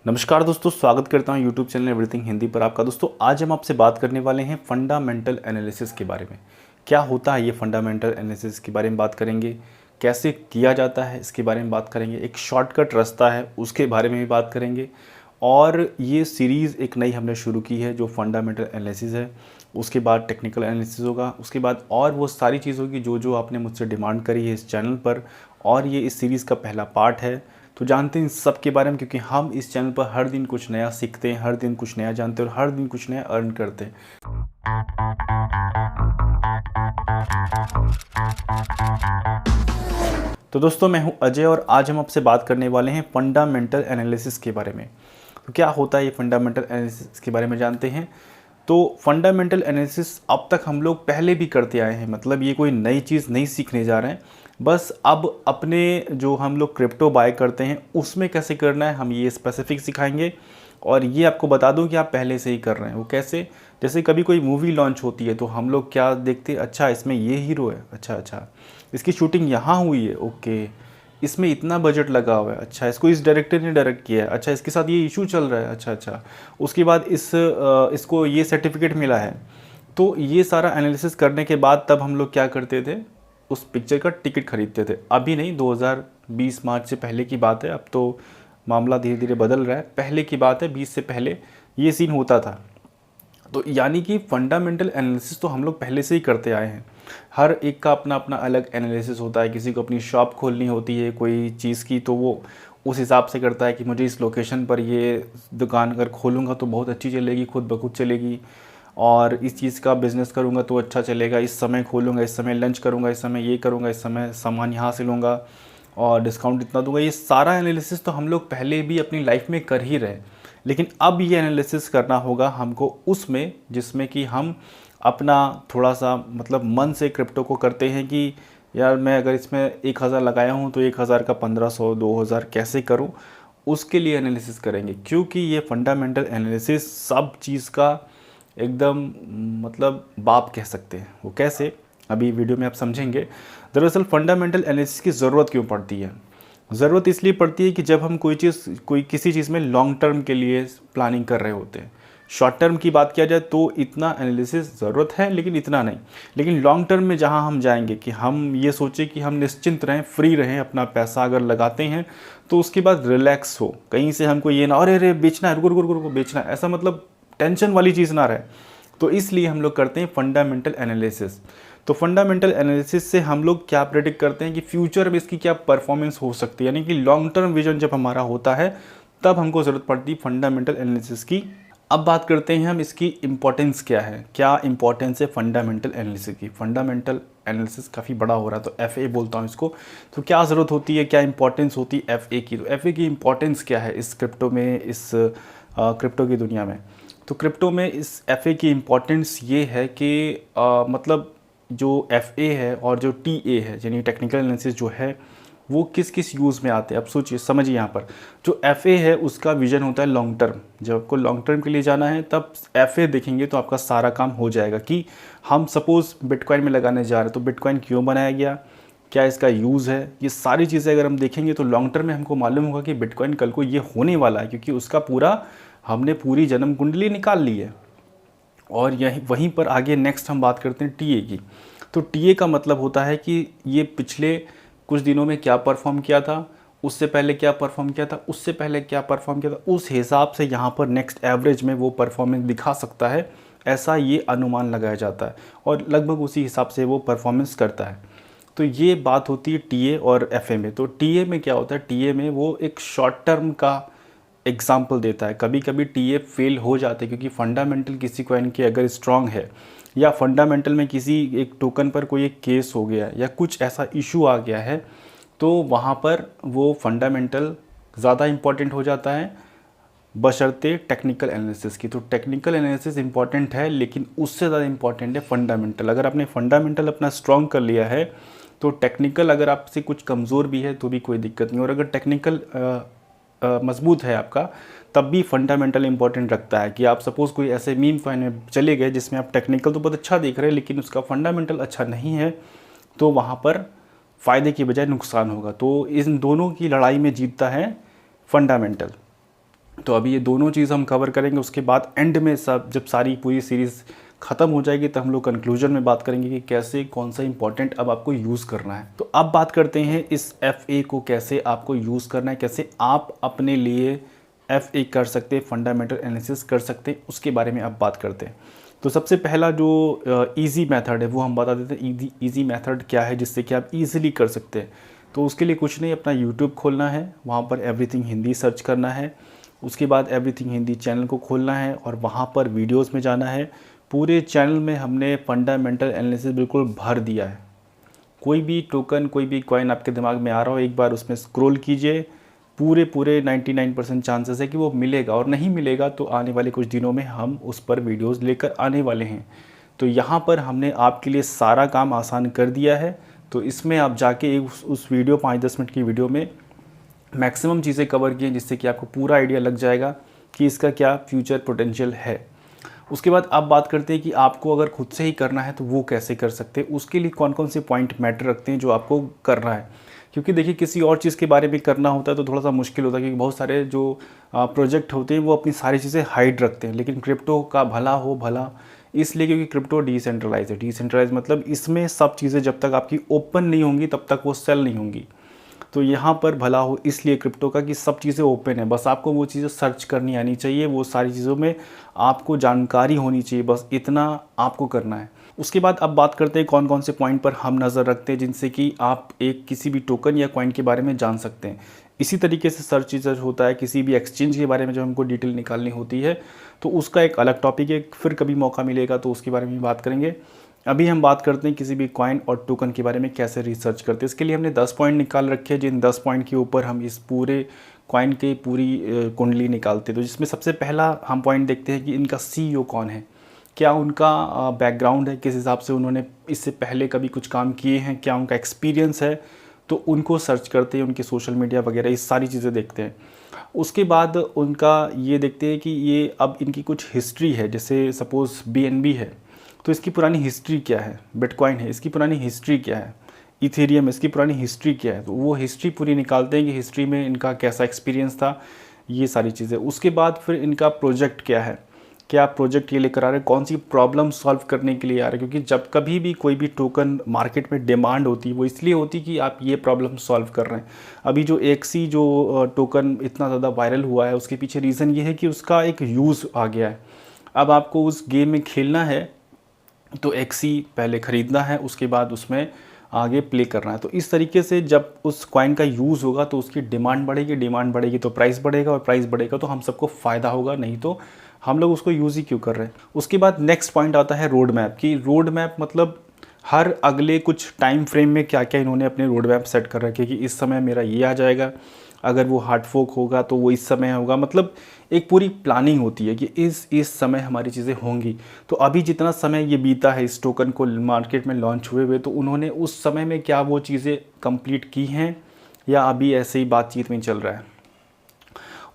नमस्कार दोस्तों, स्वागत करता हूं यूट्यूब चैनल एवरीथिंग हिंदी पर आपका। दोस्तों आज हम आपसे बात करने वाले हैं फंडामेंटल एनालिसिस के बारे में। क्या होता है ये फंडामेंटल एनालिसिस के बारे में बात करेंगे, कैसे किया जाता है इसके बारे में बात करेंगे, एक शॉर्टकट रास्ता है उसके बारे में भी बात करेंगे। और ये सीरीज़ एक नई हमने शुरू की है जो फंडामेंटल एनालिसिस है। उसके बाद टेक्निकल एनालिसिस होगा, उसके बाद और वो सारी चीज़ होगी जो जो आपने मुझसे डिमांड करी है इस चैनल पर। और ये इस सीरीज़ का पहला पार्ट है। तो जानते हैं इन सब के बारे में, क्योंकि हम इस चैनल पर हर दिन कुछ नया सीखते हैं, हर दिन कुछ नया जानते हैं और हर दिन कुछ नया अर्न करते हैं। तो दोस्तों मैं हूं अजय और आज हम आपसे बात करने वाले हैं फंडामेंटल एनालिसिस के बारे में। तो क्या होता है ये फंडामेंटल एनालिसिस के बारे में जानते हैं। तो फंडामेंटल एनालिसिस अब तक हम लोग पहले भी करते आए हैं, मतलब ये कोई नई चीज़ नहीं सीखने जा रहे हैं। बस अब अपने जो हम लोग क्रिप्टो बाय करते हैं उसमें कैसे करना है हम ये स्पेसिफिक सिखाएंगे। और ये आपको बता दूं कि आप पहले से ही कर रहे हैं। वो कैसे, जैसे कभी कोई मूवी लॉन्च होती है तो हम लोग क्या देखते हैं, अच्छा इसमें ये हीरो है, अच्छा इसकी शूटिंग यहाँ हुई है, ओके इसमें इतना बजट लगा हुआ है, अच्छा इसको इस डायरेक्टर ने डायरेक्ट किया है, अच्छा इसके साथ ये इशू चल रहा है, अच्छा उसके बाद इसको ये सर्टिफिकेट मिला है। तो ये सारा एनालिसिस करने के बाद तब हम लोग क्या करते थे, उस पिक्चर का टिकट खरीदते थे। अभी नहीं, 2020 मार्च से पहले की बात है। अब तो मामला धीरे धीरे बदल रहा है, पहले की बात है, 20 से पहले ये सीन होता था। तो यानी कि फंडामेंटल एनालिसिस तो हम लोग पहले से ही करते आए हैं। हर एक का अपना अपना अलग एनालिसिस होता है। किसी को अपनी शॉप खोलनी होती है कोई चीज़ की, तो वो उस हिसाब से करता है कि मुझे इस लोकेशन पर ये दुकान अगर खोलूँगा तो बहुत अच्छी चलेगी, खुद ब खुद चलेगी। और इस चीज़ का बिज़नेस करूँगा तो अच्छा चलेगा, इस समय खोलूँगा, इस समय लंच करूँगा, इस समय ये करूँगा, इस समय सामान यहाँ से लूँगा और डिस्काउंट इतना दूंगा। ये सारा एनालिसिस तो हम लोग पहले भी अपनी लाइफ में कर ही रहे, लेकिन अब ये एनालिसिस करना होगा हमको उसमें जिसमें कि हम अपना थोड़ा सा मतलब मन से क्रिप्टो को करते हैं कि यार मैं अगर इसमें 1000 लगाया हूँ तो 1000 का 1500 2000 कैसे करूँ, उसके लिए एनालिसिस करेंगे। क्योंकि ये फंडामेंटल एनालिसिस सब चीज़ का एकदम मतलब बाप कह सकते हैं। वो कैसे, अभी वीडियो में आप समझेंगे। दरअसल फंडामेंटल एनालिसिस की ज़रूरत क्यों पड़ती है? ज़रूरत इसलिए पड़ती है कि जब हम कोई किसी चीज़ में लॉन्ग टर्म के लिए प्लानिंग कर रहे होते हैं। शॉर्ट टर्म की बात किया जाए तो इतना एनालिसिस ज़रूरत है, लेकिन इतना नहीं। लेकिन लॉन्ग टर्म में जहाँ हम जाएंगे कि हम ये सोचें कि हम निश्चिंत रहें, फ्री रहें, अपना पैसा अगर लगाते हैं तो उसके बाद रिलैक्स हो, कहीं से हमको ये ना अरे बेचना है, रुको रुको रुको बेचना है, ऐसा मतलब टेंशन वाली चीज़ ना रहे। तो इसलिए हम लोग करते हैं फंडामेंटल एनालिसिस। तो फंडामेंटल एनालिसिस से हम लोग क्या प्रेडिक्ट करते हैं कि फ्यूचर में इसकी क्या परफॉर्मेंस हो सकती है, यानी कि लॉन्ग टर्म विजन जब हमारा होता है तब हमको ज़रूरत पड़ती है फंडामेंटल एनालिसिस की। अब बात करते हैं हम इसकी इम्पोर्टेंस क्या है, क्या इम्पोर्टेंस है फंडामेंटल एनालिसिस की। फंडामेंटल एनालिसिस काफ़ी बड़ा हो रहा है तो FA बोलता हूँ इसको। तो क्या ज़रूरत होती है, क्या इंपॉर्टेंस होती है FA की। तो FA की इम्पोर्टेंस क्या है इस क्रिप्टो में, इस क्रिप्टो की दुनिया में। तो क्रिप्टो में इस FA की इम्पोर्टेंस ये है कि मतलब जो FA है और जो TA है यानी टेक्निकल एनालिसिस जो है वो किस किस यूज़ में आते हैं। अब सोचिए, समझिए, यहाँ पर जो FA है उसका विजन होता है लॉन्ग टर्म। जब आपको लॉन्ग टर्म के लिए जाना है तब FA देखेंगे तो आपका सारा काम हो जाएगा। कि हम सपोज़ बिटकॉइन में लगाने जा रहे हैं तो बिटकॉइन क्यों बनाया गया, क्या इसका यूज़ है, ये सारी चीज़ें अगर हम देखेंगे तो लॉन्ग टर्म में हमको मालूम होगा कि बिटकॉइन कल को ये होने वाला है, क्योंकि उसका हमने पूरी जन्म कुंडली निकाल ली है। और यही वहीं पर आगे नेक्स्ट हम बात करते हैं TA की। तो TA का मतलब होता है कि ये पिछले कुछ दिनों में क्या परफॉर्म किया था, उससे पहले क्या परफॉर्म किया था, उससे पहले क्या परफॉर्म किया था, उस हिसाब से यहाँ पर नेक्स्ट एवरेज में वो परफॉर्मेंस दिखा सकता है, ऐसा ये अनुमान लगाया जाता है और लगभग उसी हिसाब से वो परफॉर्मेंस करता है। तो ये बात होती है TA और FA में। तो TA में क्या होता है, TA में वो एक शॉर्ट टर्म का एग्जाम्पल देता है। कभी कभी TA फेल हो जाते हैं क्योंकि फंडामेंटल किसी कॉइन के अगर स्ट्रांग है या फंडामेंटल में किसी एक टोकन पर कोई एक केस हो गया या कुछ ऐसा इशू आ गया है तो वहाँ पर वो फंडामेंटल ज़्यादा इम्पॉर्टेंट हो जाता है बशर्ते टेक्निकल एनालिसिस की। तो टेक्निकल एनालिसिस इंपॉर्टेंट है, लेकिन उससे ज़्यादा इम्पॉर्टेंट है फंडामेंटल। अगर आपने फंडामेंटल अपना स्ट्रांग कर लिया है तो टेक्निकल अगर आपसे कुछ कमज़ोर भी है तो भी कोई दिक्कत नहीं। और अगर टेक्निकल मजबूत है आपका तब भी फंडामेंटल इंपॉर्टेंट रखता है। कि आप सपोज़ कोई ऐसे मीम कॉइन में चले गए जिसमें आप टेक्निकल तो बहुत अच्छा देख रहे हैं लेकिन उसका फंडामेंटल अच्छा नहीं है, तो वहाँ पर फ़ायदे की बजाय नुकसान होगा। तो इन दोनों की लड़ाई में जीतता है फंडामेंटल। तो अभी ये दोनों चीज़ हम कवर करेंगे। उसके बाद एंड में सब जब सारी पूरी सीरीज़ ख़त्म हो जाएगी तो हम लोग कंक्लूजन में बात करेंगे कि कैसे कौन सा इंपॉर्टेंट अब आपको यूज़ करना है। तो अब बात करते हैं इस FA को कैसे आपको यूज़ करना है, कैसे आप अपने लिए FA कर सकते हैं, फंडामेंटल एनालिसिस कर सकते हैं, उसके बारे में अब बात करते हैं। तो सबसे पहला जो ईज़ी मेथड है वो हम बता देते हैं। ईज़ी मेथड क्या है जिससे कि आप ईज़िली कर सकते हैं। तो उसके लिए कुछ नहीं, अपना यूट्यूब खोलना है, वहाँ पर एवरीथिंग हिंदी सर्च करना है। उसके बाद एवरीथिंग हिंदी चैनल को खोलना है और वहाँ पर वीडियोस में जाना है। पूरे चैनल में हमने फंडामेंटल एनालिसिस बिल्कुल भर दिया है। कोई भी टोकन, कोई भी कॉइन आपके दिमाग में आ रहा हो, एक बार उसमें स्क्रॉल कीजिए। पूरे 99% चांसेस है कि वो मिलेगा, और नहीं मिलेगा तो आने वाले कुछ दिनों में हम उस पर वीडियोस लेकर आने वाले हैं। तो यहाँ पर हमने आपके लिए सारा काम आसान कर दिया है। तो इसमें आप जाके उस वीडियो 5-10 मिनट की वीडियो में मैक्सिमम चीज़ें कवर की हैं, जिससे कि आपको पूरा आइडिया लग जाएगा कि इसका क्या फ्यूचर पोटेंशियल है। उसके बाद अब बात करते हैं कि आपको अगर खुद से ही करना है तो वो कैसे कर सकते हैं, उसके लिए कौन कौन से पॉइंट मैटर रखते हैं जो आपको करना है। क्योंकि देखिए किसी और चीज़ के बारे में करना होता है तो थोड़ा सा मुश्किल होता है, क्योंकि बहुत सारे जो प्रोजेक्ट होते हैं वो अपनी सारी चीज़ें हाइड रखते हैं। लेकिन क्रिप्टो का भला हो भला इसलिए क्योंकि क्रिप्टो डिसेंट्रलाइज है। डिसेंट्रलाइज मतलब इसमें सब चीज़ें जब तक आपकी ओपन नहीं होंगी तब तक वो सेल नहीं होंगी। तो यहाँ पर भला हो इसलिए क्रिप्टो का कि सब चीज़ें ओपन है, बस आपको वो चीज़ें सर्च करनी आनी चाहिए, वो सारी चीज़ों में आपको जानकारी होनी चाहिए, बस इतना आपको करना है। उसके बाद अब बात करते हैं कौन कौन से पॉइंट पर हम नज़र रखते हैं जिनसे कि आप एक किसी भी टोकन या कॉइन के बारे में जान सकते हैं। इसी तरीके से सर्च रिसर्च होता है किसी भी एक्सचेंज के बारे में, जब हमको डिटेल निकालनी होती है तो उसका एक अलग टॉपिक है, फिर कभी मौका मिलेगा तो उसके बारे में बात करेंगे। अभी हम बात करते हैं किसी भी कॉइन और टोकन के बारे में कैसे रिसर्च करते हैं। इसके लिए हमने 10 पॉइंट निकाल रखे हैं, जिन 10 पॉइंट के ऊपर हम इस पूरे कॉइन की पूरी कुंडली निकालते हैं। तो जिसमें सबसे पहला हम पॉइंट देखते हैं कि इनका CEO कौन है, क्या उनका बैकग्राउंड है, किस हिसाब से उन्होंने इससे पहले कभी कुछ काम किए हैं, क्या उनका एक्सपीरियंस है, तो उनको सर्च करते हैं, उनके सोशल मीडिया वगैरह ये सारी चीज़ें देखते हैं। उसके बाद उनका ये देखते हैं कि ये अब इनकी कुछ हिस्ट्री है, जैसे सपोज़ BNB है तो इसकी पुरानी हिस्ट्री क्या है, बिटकॉइन है इसकी पुरानी हिस्ट्री क्या है, इथेरियम इसकी पुरानी हिस्ट्री क्या है। तो वो हिस्ट्री पूरी निकालते हैं कि हिस्ट्री में इनका कैसा एक्सपीरियंस था, ये सारी चीज़ें। उसके बाद फिर इनका प्रोजेक्ट क्या है, क्या प्रोजेक्ट ये लेकर आ रहे हैं, कौन सी प्रॉब्लम सॉल्व करने के लिए आ रहे हैं। क्योंकि जब कभी भी कोई भी टोकन मार्केट में डिमांड होती है वो इसलिए होती है कि आप ये प्रॉब्लम सॉल्व कर रहे हैं। अभी जो XC जो टोकन इतना ज़्यादा वायरल हुआ है उसके पीछे रीज़न ये है कि उसका एक यूज़ आ गया है। अब आपको उस गेम में खेलना है तो XC पहले ख़रीदना है, उसके बाद उसमें आगे प्ले करना है। तो इस तरीके से जब उस कॉइन का यूज़ होगा तो उसकी डिमांड बढ़ेगी, डिमांड बढ़ेगी तो प्राइस बढ़ेगा, और प्राइस बढ़ेगा तो हम सबको फ़ायदा होगा, नहीं तो हम लोग उसको यूज़ ही क्यों कर रहे हैं। उसके बाद नेक्स्ट पॉइंट आता है रोड मैप की। रोड मैप मतलब हर अगले कुछ टाइम फ्रेम में क्या क्या इन्होंने अपने रोड मैप सेट कर रखे कि इस समय मेरा ये आ जाएगा, अगर वो हार्ड फोक होगा तो वो इस समय होगा। मतलब एक पूरी प्लानिंग होती है कि इस समय हमारी चीज़ें होंगी। तो अभी जितना समय ये बीता है इस टोकन को मार्केट में लॉन्च हुए तो उन्होंने उस समय में क्या वो चीज़ें कंप्लीट की हैं या अभी ऐसे ही बातचीत में चल रहा है।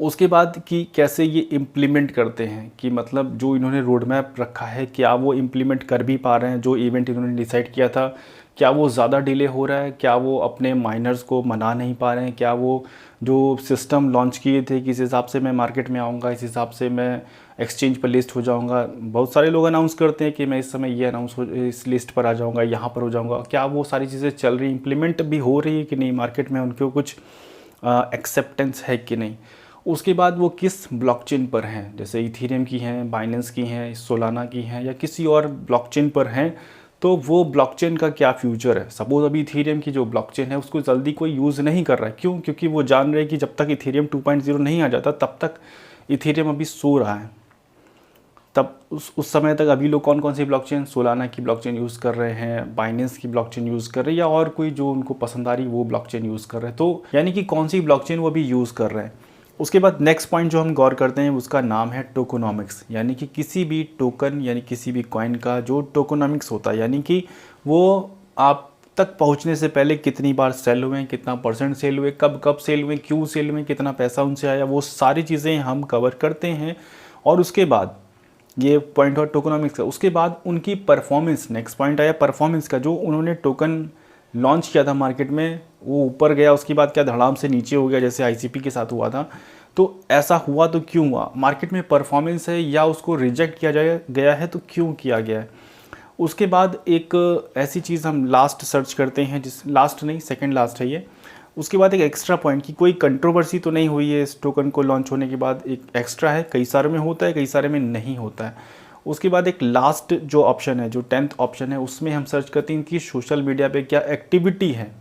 उसके बाद कि कैसे ये इम्प्लीमेंट करते हैं, कि मतलब जो इन्होंने रोड मैप रखा है क्या वो इम्प्लीमेंट कर भी पा रहे हैं, जो इवेंट इन्होंने डिसाइड किया था क्या वो ज़्यादा डिले हो रहा है, क्या वो अपने माइनर्स को मना नहीं पा रहे हैं, क्या वो जो सिस्टम लॉन्च किए थे कि इस हिसाब से मैं मार्केट में आऊँगा, इस हिसाब से मैं एक्सचेंज पर लिस्ट हो जाऊँगा। बहुत सारे लोग अनाउंस करते हैं कि मैं इस समय ये इस लिस्ट पर आ जाऊँगा, यहाँ पर हो जाऊँगा। क्या वो सारी चीज़ें चल रही, इम्प्लीमेंट भी हो रही है कि नहीं, मार्केट में उनको कुछ एक्सेप्टेंस है कि नहीं। उसके बाद वो किस ब्लॉकचेन पर हैं, जैसे इथेरियम की हैं, बाइनेंस की हैं, सोलाना की हैं या किसी और ब्लॉकचेन पर हैं, तो वो ब्लॉकचेन का क्या फ्यूचर है। सपोज अभी इथेरियम की जो ब्लॉकचेन है उसको जल्दी कोई यूज़ नहीं कर रहा है, क्यों? क्योंकि वो जान रहे हैं कि जब तक इथेरियम 2.0 नहीं आ जाता तब तक इथेरियम अभी सो रहा है। तब उस समय तक अभी लोग कौन कौन सी ब्लॉकचेन, सोलाना की ब्लॉकचेन यूज़ कर रहे हैं, बाइनेंस की ब्लॉकचेन यूज़ कर रहे हैं, या और कोई जो उनको पसंद आ रही वो ब्लॉकचेन यूज़ कर रहे हैं। तो यानी कि कौन सी ब्लॉकचेन वो अभी यूज़ कर रहे हैं। उसके बाद नेक्स्ट पॉइंट जो हम गौर करते हैं उसका नाम है टोकोनॉमिक्स, यानी कि किसी भी टोकन यानी किसी भी कॉइन का जो टोकोनॉमिक्स होता है, यानी कि वो आप तक पहुंचने से पहले कितनी बार सेल हुए, कितना % सेल हुए, कब कब सेल हुए, क्यों सेल हुए, कितना पैसा उनसे आया, वो सारी चीज़ें हम कवर करते हैं। और उसके बाद ये पॉइंट और टोकोनॉमिक्स का, उसके बाद उनकी परफॉर्मेंस, नेक्स्ट पॉइंट आया परफॉर्मेंस का। जो उन्होंने टोकन लॉन्च किया था मार्केट में वो ऊपर गया, उसके बाद क्या धड़ाम से नीचे हो गया, जैसे ICP के साथ हुआ था। तो ऐसा हुआ तो क्यों हुआ, मार्केट में परफॉर्मेंस है या उसको रिजेक्ट किया गया है तो क्यों किया गया है। उसके बाद एक ऐसी चीज़ हम लास्ट सर्च करते हैं, जिस लास्ट नहीं सेकंड लास्ट है ये। उसके बाद एक एक्स्ट्रा पॉइंट कि कोई कंट्रोवर्सी तो नहीं हुई है इस टोकन को लॉन्च होने के बाद, एक एक्स्ट्रा है, कई सारे में होता है कई सारे में नहीं होता है। उसके बाद एक लास्ट जो ऑप्शन है, जो 10th ऑप्शन है, उसमें हम सर्च करते हैं कि सोशल मीडिया पे क्या एक्टिविटी है।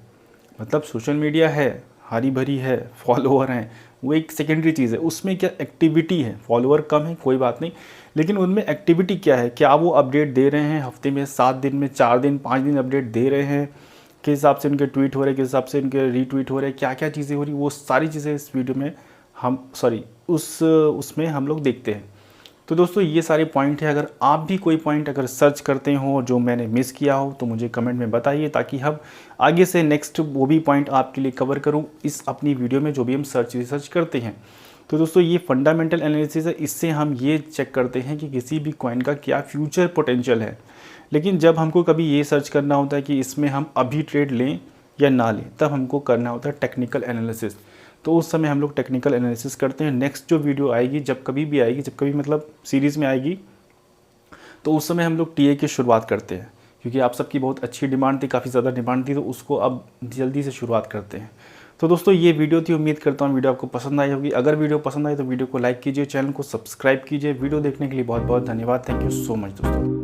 मतलब सोशल मीडिया है, हरी भरी है, फॉलोअर हैं, वो एक सेकेंडरी चीज़ है, उसमें क्या एक्टिविटी है। फॉलोअर कम है कोई बात नहीं, लेकिन उनमें एक्टिविटी क्या है, क्या वो अपडेट दे रहे हैं हफ्ते में 7 दिन में 4 दिन 5 दिन अपडेट दे रहे हैं, किस हिसाब से उनके ट्वीट हो रहे हैं, किस हिसाब से उनके रीट्वीट हो रहे हैं, क्या क्या चीज़ें हो रही, वो सारी चीज़ें इस वीडियो में हम उसमें हम लोग देखते हैं। तो दोस्तों ये सारे पॉइंट है, अगर आप भी कोई पॉइंट अगर सर्च करते हो जो मैंने मिस किया हो तो मुझे कमेंट में बताइए, ताकि हम आगे से नेक्स्ट वो भी पॉइंट आपके लिए कवर करूं इस अपनी वीडियो में जो भी हम रिसर्च करते हैं। तो दोस्तों ये फंडामेंटल एनालिसिस है, इससे हम ये चेक करते हैं कि किसी भी कॉइन का क्या फ्यूचर पोटेंशियल है। लेकिन जब हमको कभी ये सर्च करना होता है कि इसमें हम अभी ट्रेड लें या ना लें, तब हमको करना होता है टेक्निकल एनालिसिस। तो उस समय हम लोग टेक्निकल एनालिसिस करते हैं। नेक्स्ट जो वीडियो आएगी, जब कभी भी आएगी, जब कभी मतलब सीरीज़ में आएगी, तो उस समय हम लोग टीए की शुरुआत करते हैं, क्योंकि आप सबकी बहुत अच्छी डिमांड थी, काफ़ी ज़्यादा डिमांड थी, तो उसको अब जल्दी से शुरुआत करते हैं। तो दोस्तों ये वीडियो थी, उम्मीद करता हूँ वीडियो आपको पसंद आई होगी। अगर वीडियो पसंद आई तो वीडियो को लाइक कीजिए, चैनल को सब्सक्राइब कीजिए। वीडियो देखने के लिए बहुत बहुत धन्यवाद। थैंक यू सो मच दोस्तों।